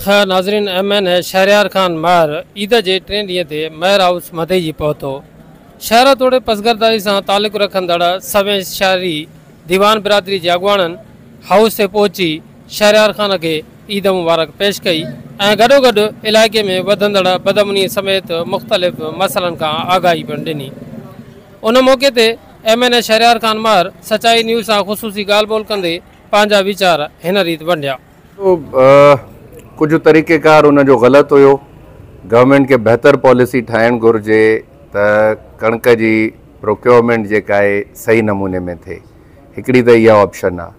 खैर नाज़रीन, MN है शहरयार खान महर ईद जे 3 ॾींहं ते महर हाउस मधेजी पहुतो। शहर तोड़े पसगरदारी से ताल्लुक़ रखंदड़ सवें शहरी दीवान बिरादरी के अगवाणनि हाउस से पहुंची शहरयार खान के ईद मुबारक पेश कई ऐं गॾोगॾु इलाइक़े में वधंदड़ बदअमनी समेत मुख़्तलिफ़ मसइलनि खां आगाही पिणु ॾिनी। उन मौक़े ते MN शहरयार खान महर सचाई न्यूज़ सां ख़ुसूसी ॻाल्हि ॿोल कंदे पंहिंजा वीचार हिन रीति वंडिया। कुछ तरीक़ेकार उनजो ग़लति हुयो। गवर्नमेंट के बेहतर पॉलिसी ठाहिण घुरिजे त कणक जी प्रोक्योरमेंट जेका आहे सही नमूने में थिए। हिकिड़ी त इहा ऑप्शन आहे।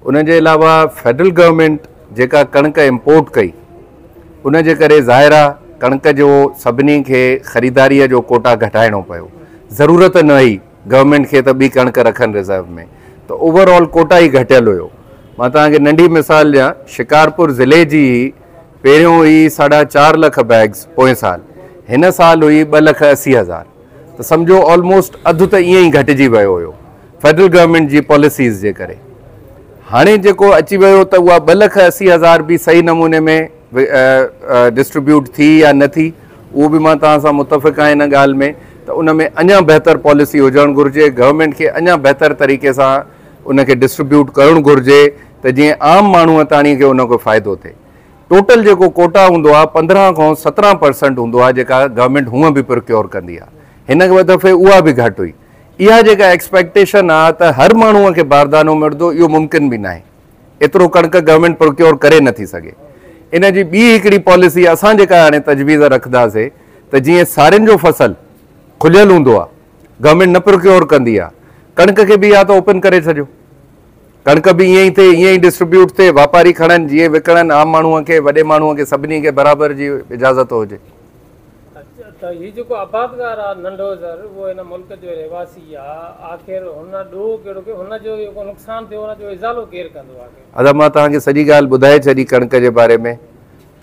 उनजे अलावा फेडरल गवर्नमेंट जेका कणक इम्पोर्ट कई उन जे करे ज़ाहिर आहे कणक जो सभिनी खे ख़रीदारीअ जो कोटा घटाइणो पियो। ज़रूरत न हुई गवर्नमेंट खे त ॿी कणक रखनि रिज़र्व में, त ओवरऑल कोटा ई घटियल हुयो। मां तव्हांखे नंढी मिसाल ॾियां, शिकारपुर ज़िले जी पहिरियों हुई 4.5 लख बैग्स पोएं साल, हिन साल हुई 2,80,000। त सम्झो ऑलमोस्ट अधु त ईअं ई घटिजी वियो हुयो फेडरल गवर्नमेंट जी पॉलिसीज़ जे करे। हाणे जेको अची वियो त उहा 2,80,000 बि सही नमूने में डिस्ट्रीब्यूट थी या न थी, उहो बि मां तव्हां सां मुतफ़िक़ आहियां इन ॻाल्हि में। त उन में अञा बहितर पॉलिसी हुजणु घुरिजे। गवर्नमेंट खे अञा बहितर तरीक़े सां उनखे डिस्ट्रीब्यूट करणु घुरिजे त जीअं आम माण्हूअ ताणी खे उनजो फ़ाइदो थिए। टोटल जेको कोटा हूंदो आहे 15 खां 17% हूंदो आहे जेका गवर्नमेंट हूअं बि प्रोक्योर कंदी आहे। हिन दफ़े उहा बि घटि हुई। इहा जेका एक्सपेक्टेशन आहे त हर माण्हूअ खे बारदानो मिलंदो, इहो मुमकिन बि न आहे। एतिरो कणक गवर्नमेंट प्रोक्योर करे नथी सघे। इन जी ॿी हिकिड़ी पॉलिसी असां जेका हाणे तजवीज़ रखंदासीं त जीअं सारियुनि जो फसल खुलियल हूंदो आहे, गवर्नमेंट न प्रोक्योर कंदी आहे, कणक खे बि या त ओपन करे छॾियो, कणक बि ईअं ई थिए, ईअं ई डिस्ट्रीब्यूट थिए, वापारी खणनि जीअं विकिणनि, आम माण्हूअ खे वॾे माण्हूअ खे सभिनी खे बराबरि जी इजाज़त हुजे। त हीउ जेको आबादगार आहे नंढो ज़र, उहो हिन मुल्क जो रहवासी आहे, आख़िर हुन ॾोह कहिड़ो की हुनजो जेको नुक़सानु थियो हुनजो इज़ालो केरु कंदो आहे? अदा मां तव्हांखे सॼी ॻाल्हि ॿुधाए छॾी कणक जे बारे में।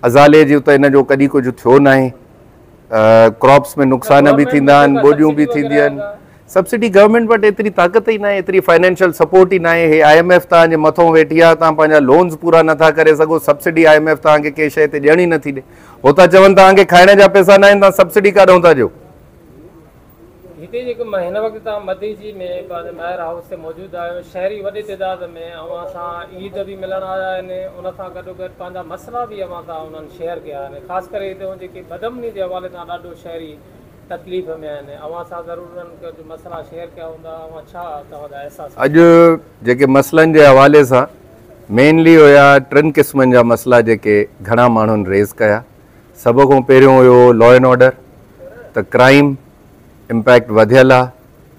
अज़ाले जो त हिन जो कॾहिं कुझु थियो न आहे। क्रॉप्स में नुक़सान बि थींदा आहिनि, ॿोॾियूं बि थींदियूं आहिनि। सब्सिडी गवर्नमेंट वटि एतिरी ताक़त ई न आहे, एतिरी फाइनेंशियल सपोर्ट ई न आहे। हे IMF तव्हांजे मथां वेठी आहे, तव्हां पंहिंजा लोन्स पूरा नथा करे सघो, सब्सिडी IMF तव्हांखे कंहिं शइ ते ॾियणी नथी ॾे। हो था चवनि तव्हांखे खाइण जा पैसा न आहिनि, तव्हां सब्सिडी काॾों था ॾियो। हिते जेको हिन वक़्तु तव्हां मधेजी में पंहिंजे महर हाउस ते मौजूदु आहियो, शहरी वॾी तइदाद में अवां सां ईद बि मिलण आया आहिनि, उन सां गॾोगॾु पंहिंजा मसइला बि अवां सां उन्हनि शेयर कया आहिनि। ख़ासि करे हिते जेकी बदअमनी जे हवाले सां ॾाढो शहरी तकलीफ़ में आहिनि, अवां सां ज़रूरु उन्हनि मसइला शेयर कया हूंदा, अवां छा तव्हांजा अहसास? अॼु जेके मसइलनि जे हवाले सां मेनली हुया 3 क़िस्मनि जा मसइला जेके घणा माण्हुनि रेज़ कया। सभ खां पहिरियों हुयो लॉ एंड ऑर्डर, त क्राइम इम्पैक्ट वधियल आहे,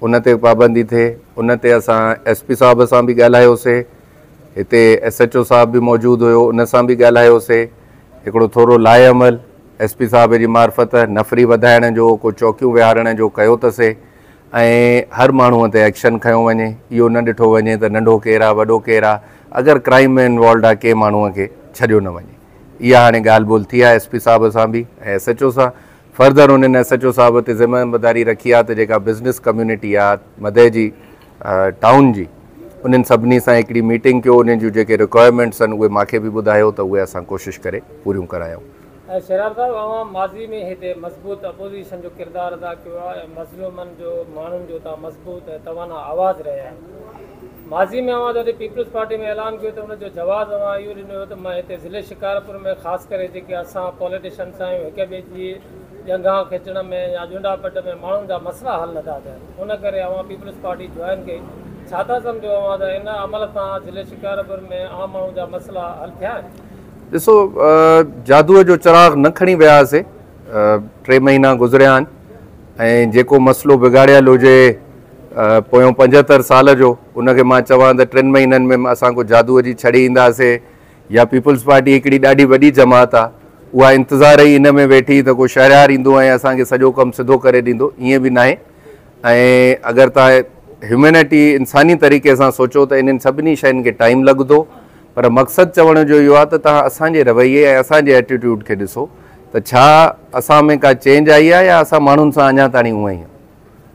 उन ते पाबंदी थिए। उन ते असां SP साहब सां बि ॻाल्हायोसीं, हिते SHO साहब बि मौजूदु हुयो, उन सां बि ॻाल्हायोसीं। हिकिड़ो थोरो लाहे अमल SP साहब जी मार्फत नफ़री वधाइण जो, को चौकियूं विहारण जो कयो अथसीं ऐं हर माण्हूअ ते एक्शन खयो वञे। इहो न ॾिठो वञे त नंढो केरु आहे वॾो केरु आहे, अगरि क्राइम में इन्वॉल्व आहे कंहिं माण्हूअ खे छॾियो न वञे। इहा हाणे ॻाल्हि ॿोल थी आहे SP साहब सां बि ऐं SHO सां। फर्दर उन्हनि SHO साहब ते ज़िम्मेदारी रखी आहे त जेका बिज़नेस कम्यूनिटी आहे मधे जी टाउन जी, उन्हनि सभिनी सां हिकिड़ी मीटिंग कयो, उन्हनि जूं जेके रिक्वायरमेंट्स आहिनि उहे मूंखे बि ॿुधायो त उहे असां कोशिशि करे पूरियूं करायूं। शहरयार साहब, अवां माज़ी में हिते मज़बूत अपोज़िशन जो किरदारु अदा कयो आहे ऐं मज़लूमनि जो माण्हुनि जो तव्हां मज़बूत ऐं तवाना आवाज़ रहिया आहिनि। माज़ी में अवां जॾहिं पीपल्स पार्टी में ऐलान कयो त हुनजो जवाबु अवां इहो ॾिनो त मां हिते ज़िले शिकारपुर में ख़ासि करे जेके असां पॉलिटिशियन्स आहियूं, हिक ॿिए जी जंगा खिचण में या जूंडापट में माण्हुनि जा मसइला हल नथा थियनि, उन करे अवां पीपल्स पार्टी जॉइन कई। छा था सम्झो अवां त इन अमल सां ज़िले शिकारपुर में आम माण्हुनि जा मसइला हल थिया आहिनि? ॾिसो, जादूअ जो चिराग न खणी वियासीं। 3 महीना गुज़रिया आहिनि ऐं जेको मसइलो बिगाड़ियल हुजे पोयों 75 साल जो, उनखे मां चवां त 3 महीननि में असां को जादूअ जी छड़ी ईंदासीं या पीपल्स पार्टी हिकिड़ी ॾाढी वॾी जमात आहे, उहा इंतज़ार ई इन में वेठी त को शहरयार ईंदो ऐं असांखे सॼो कमु सिधो करे ॾींदो, ईअं बि न आहे। ऐं अगरि तव्हां ह्यूमैनिटी इंसानी तरीक़े सां सोचो त इन्हनि सभिनी शयुनि खे टाइम लॻंदो, पर मक़सदु चवण जो इहो आहे त तव्हां असांजे रवैये ऐं असांजे एटीट्यूड खे ॾिसो त छा असां में का चेंज आई आहे या असां माण्हुनि सां अञा ताईं उअं ई आहियूं।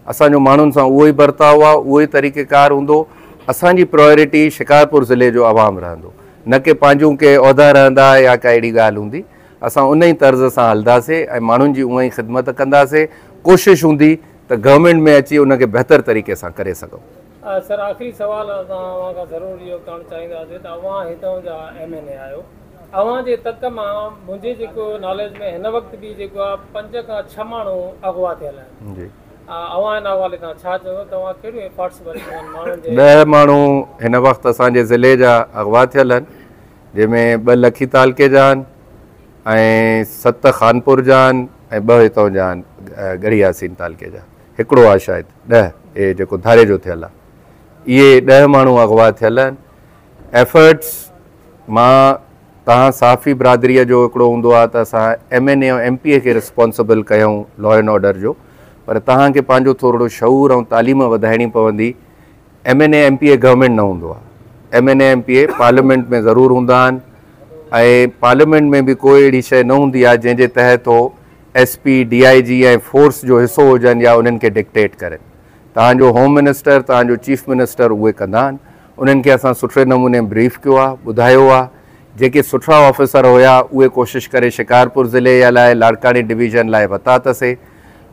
असांजो माण्हुनि सां उहो ई बर्ताव आहे, उहो ई तरीक़ेकार हूंदो। असांजी प्रायोरिटी शिकारपुर ज़िले जो आवाम रहंदो, न कि पंहिंजूं के उहिदा रहंदा या का अहिड़ी ॻाल्हि हूंदी। असां उन ई तर्ज़ सां हलंदासीं ऐं माण्हुनि जी उहा ई ख़िदमत कंदासीं। कोशिशि हूंदी त गवर्नमेंट में अची उनखे बहितर तरीक़े सां करे सघूं। सर आख़िरी सुवाल असां अव्हां खां ज़रूरु इहो करणु चाहींदासीं त अव्हां हितां जा MNA आहियो। अव्हां जे तक मां मुंहिंजे जेको नॉलेज में हिन वक़्तु बि जेको आहे 5 खां 6 माण्हू अॻुवा थियल आहिनि। जी अव्हां हिन हवाले सां छा चयो? तव्हां कहिड़ियूं एफर्ट्स वरितियूं आहिनि माण्हुनि जे? 10 माण्हू हिन वक़्तु असांजे ज़िले जा अॻुवा थियल आहिनि, जंहिंमें 2 लखी तालके जा आहिनि ऐं 7 खानपुर जा आहिनि ऐं 2 हितां जा आहिनि गढ़ी यासीन तालके जा। हिकिड़ो आहे शायदि 10 इहे जेको धारे जो थियल आहे। इहे 10 माण्हू अॻुवा थियल आहिनि। एफर्ट्स मां तव्हां साफ़ी बिरादरीअ जो हिकिड़ो हूंदो आहे त असां MNA ऐं MPA खे रिस्पॉन्सिबल कयूं लॉ एंड ऑर्डर जो, पर तव्हांखे पंहिंजो थोरो शऊर ऐं तालीम वधाइणी पवंदी। MNA MPA गवर्नमेंट न हूंदो आहे। MNA MPA पार्लियामेंट में ज़रूरु हूंदा आहिनि ऐं पार्लियामेंट में बि कोई अहिड़ी शइ न हूंदी आहे जंहिंजे तहत हो SP DIG ऐं फोर्स जो हिसो हुजनि या उन्हनि खे डिक्टेट करनि। तव्हांजो होम मिनिस्टर, तव्हांजो चीफ मिनिस्टर उहे कंदा आहिनि। उन्हनि खे असां सुठे नमूने ब्रीफ कयो आहे, ॿुधायो आहे। जेके सुठा ऑफिसर हुया उहे कोशिशि करे शिकारपुर ज़िले या लाइ लाड़कानी डिवीज़न लाइ वरिता अथसीं।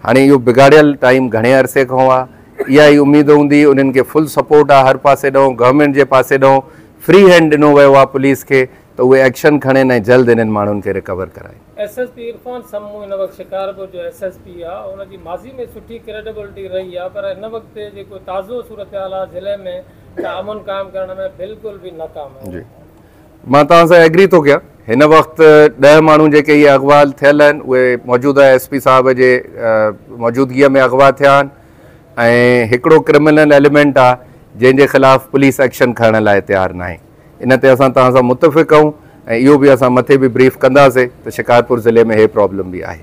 हाणे इहो बिगाड़ियल टाइम घणे अरसे खां आहे। इहा ई उमेदु हूंदी उन्हनि खे फुल सपोर्ट आहे हर पासे ॾांहुं। गवर्नमेंट जे पासे ॾांहुं फ्री हैंड ॾिनो वियो आहे पुलिस खे त उहे एक्शन खणनि ऐं जल्द इन्हनि माण्हुनि खे रिकवर कराइनि। SSP इरफान सम्मू हिन वक़्तु शिकारपुर जो SSP आहे। उनजी माज़ी में सुठी क्रेडिबिलिटी रही आहे, पर हिन वक़्तु जेको ताज़ो सूरत हाल आहे ज़िले में त अमन क़ाइमु करण में बिल्कुलु बि नाकाम आहे। जी मां तव्हां सां एग्री थो कयां। हिन वक़्तु 10 माण्हू जेके इहे अॻुवा थियल आहिनि उहे मौजूदा SP साहिब जे मौजूदगीअ में अॻुवा थिया आहिनि ऐं हिकिड़ो क्रिमिनल एलिमेंट आहे जंहिंजे ख़िलाफ़ु पुलिस एक्शन खणण लाइ तयारु न आहे। इन ते असां तव्हां सां मुतफ़िक़ आहियूं ऐं इहो बि असां मथे बि ब्रीफ कंदासीं त शिकारपुर ज़िले में इहे प्रॉब्लम बि आहे।